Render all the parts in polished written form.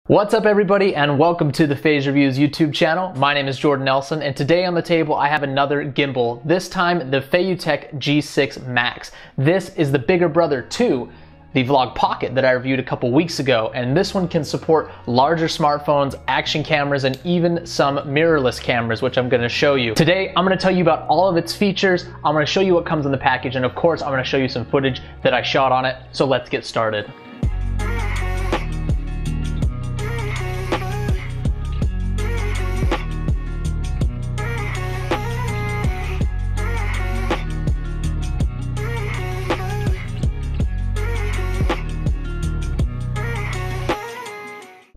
What's up everybody and welcome to the Feiyu Reviews YouTube channel. My name is Jordan Nelson and today on the table I have another gimbal, this time the Feiyu-tech G6 Max. This is the bigger brother to the Vlog Pocket that I reviewed a couple weeks ago, and this one can support larger smartphones, action cameras, and even some mirrorless cameras, which I'm going to show you. Today I'm going to tell you about all of its features, I'm going to show you what comes in the package, and of course I'm going to show you some footage that I shot on it, so let's get started.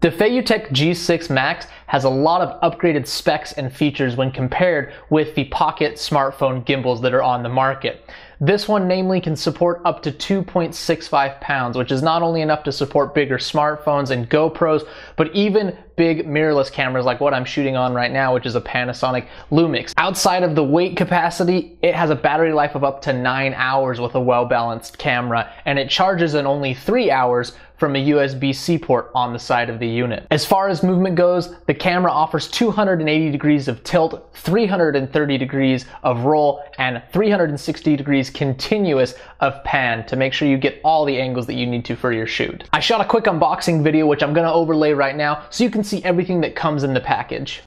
The Feiyu-tech G6 Max has a lot of upgraded specs and features when compared with the Pocket smartphone gimbals that are on the market. This one namely can support up to 2.65 pounds, which is not only enough to support bigger smartphones and GoPros, but even big mirrorless cameras like what I'm shooting on right now, which is a Panasonic Lumix. Outside of the weight capacity, it has a battery life of up to 9 hours with a well-balanced camera, and it charges in only 3 hours from a USB-C port on the side of the unit. As far as movement goes, the camera offers 280 degrees of tilt, 330 degrees of roll, and 360 degrees continuous of pan to make sure you get all the angles that you need to for your shoot. I shot a quick unboxing video which I'm gonna overlay right now so you can see everything that comes in the package.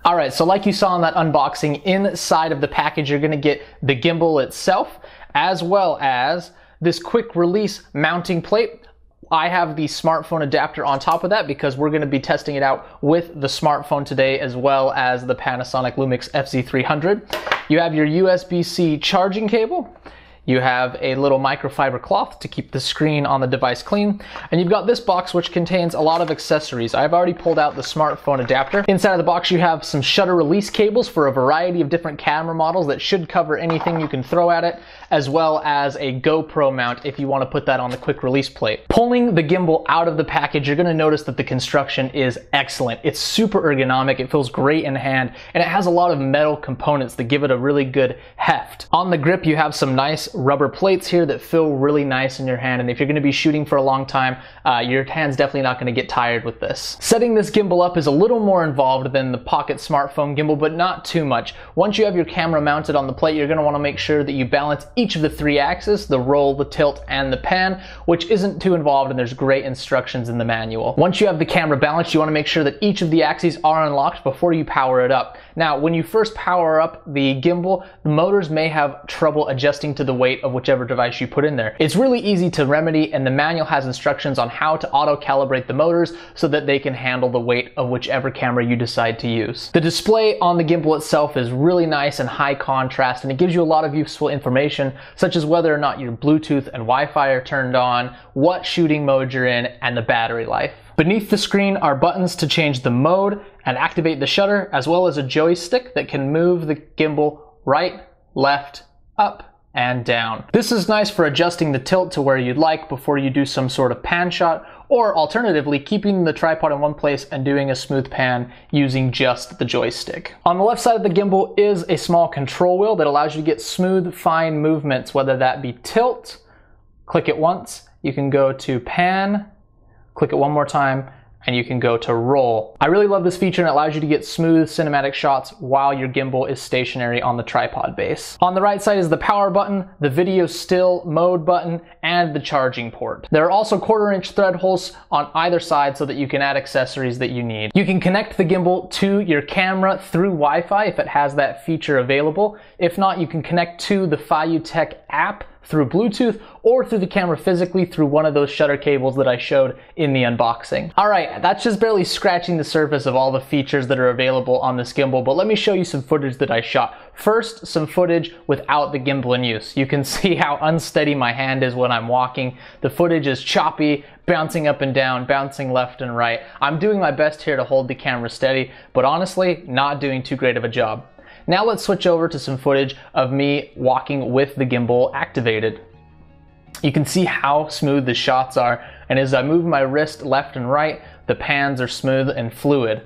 Alright, so like you saw in that unboxing, inside of the package you're going to get the gimbal itself, as well as this quick release mounting plate. I have the smartphone adapter on top of that because we're going to be testing it out with the smartphone today, as well as the Panasonic Lumix FZ300. You have your USB-C charging cable. You have a little microfiber cloth to keep the screen on the device clean. And you've got this box which contains a lot of accessories. I've already pulled out the smartphone adapter. Inside of the box you have some shutter release cables for a variety of different camera models that should cover anything you can throw at it, as well as a GoPro mount if you want to put that on the quick release plate. Pulling the gimbal out of the package, you're going to notice that the construction is excellent. It's super ergonomic, it feels great in hand, and it has a lot of metal components that give it a really good heft. On the grip you have some nice rubber plates here that feel really nice in your hand, and if you're going to be shooting for a long time, your hand's definitely not going to get tired with this. Setting this gimbal up is a little more involved than the Pocket smartphone gimbal, but not too much. Once you have your camera mounted on the plate, you're going to want to make sure that you balance each of the three axes, the roll, the tilt, and the pan, which isn't too involved, and there's great instructions in the manual. Once you have the camera balanced, you want to make sure that each of the axes are unlocked before you power it up. Now, when you first power up the gimbal, the motors may have trouble adjusting to the weight of whichever device you put in there. It's really easy to remedy, and the manual has instructions on how to auto-calibrate the motors so that they can handle the weight of whichever camera you decide to use. The display on the gimbal itself is really nice and high contrast, and it gives you a lot of useful information such as whether or not your Bluetooth and Wi-Fi are turned on, what shooting mode you're in, and the battery life. Beneath the screen are buttons to change the mode and activate the shutter, as well as a joystick that can move the gimbal right, left, up, and down. This is nice for adjusting the tilt to where you'd like before you do some sort of pan shot, or alternatively keeping the tripod in one place and doing a smooth pan using just the joystick. On the left side of the gimbal is a small control wheel that allows you to get smooth, fine movements, whether that be tilt, click it once, you can go to pan, click it one more time, and you can go to roll. I really love this feature, and it allows you to get smooth cinematic shots while your gimbal is stationary on the tripod base. On the right side is the power button, the video still mode button, and the charging port. There are also 1/4-inch thread holes on either side so that you can add accessories that you need. You can connect the gimbal to your camera through Wi-Fi if it has that feature available. If not, you can connect to the Feiyu-tech app through Bluetooth or through the camera physically through one of those shutter cables that I showed in the unboxing. Alright, that's just barely scratching the surface of all the features that are available on this gimbal, but let me show you some footage that I shot. First, some footage without the gimbal in use. You can see how unsteady my hand is when I'm walking. The footage is choppy, bouncing up and down, bouncing left and right. I'm doing my best here to hold the camera steady, but honestly, not doing too great of a job. Now let's switch over to some footage of me walking with the gimbal activated. You can see how smooth the shots are, and as I move my wrist left and right, the pans are smooth and fluid.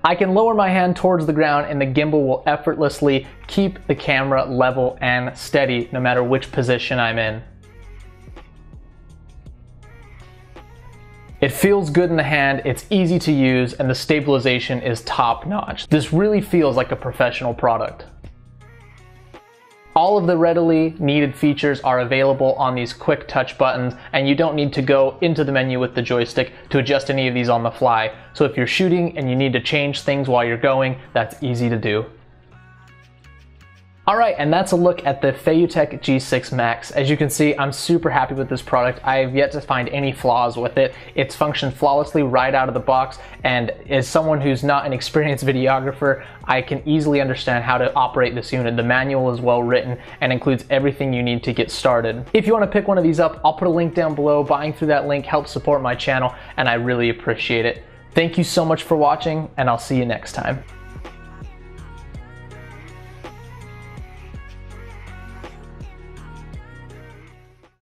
I can lower my hand towards the ground and the gimbal will effortlessly keep the camera level and steady no matter which position I'm in. It feels good in the hand, it's easy to use, and the stabilization is top notch. This really feels like a professional product. All of the readily needed features are available on these quick touch buttons, and you don't need to go into the menu with the joystick to adjust any of these on the fly. So if you're shooting and you need to change things while you're going, that's easy to do. Alright, and that's a look at the Feiyu-tech G6 Max. As you can see, I'm super happy with this product. I have yet to find any flaws with it. It's functioned flawlessly right out of the box, and as someone who's not an experienced videographer, I can easily understand how to operate this unit. The manual is well written and includes everything you need to get started. If you want to pick one of these up, I'll put a link down below. Buying through that link helps support my channel, and I really appreciate it. Thank you so much for watching, and I'll see you next time.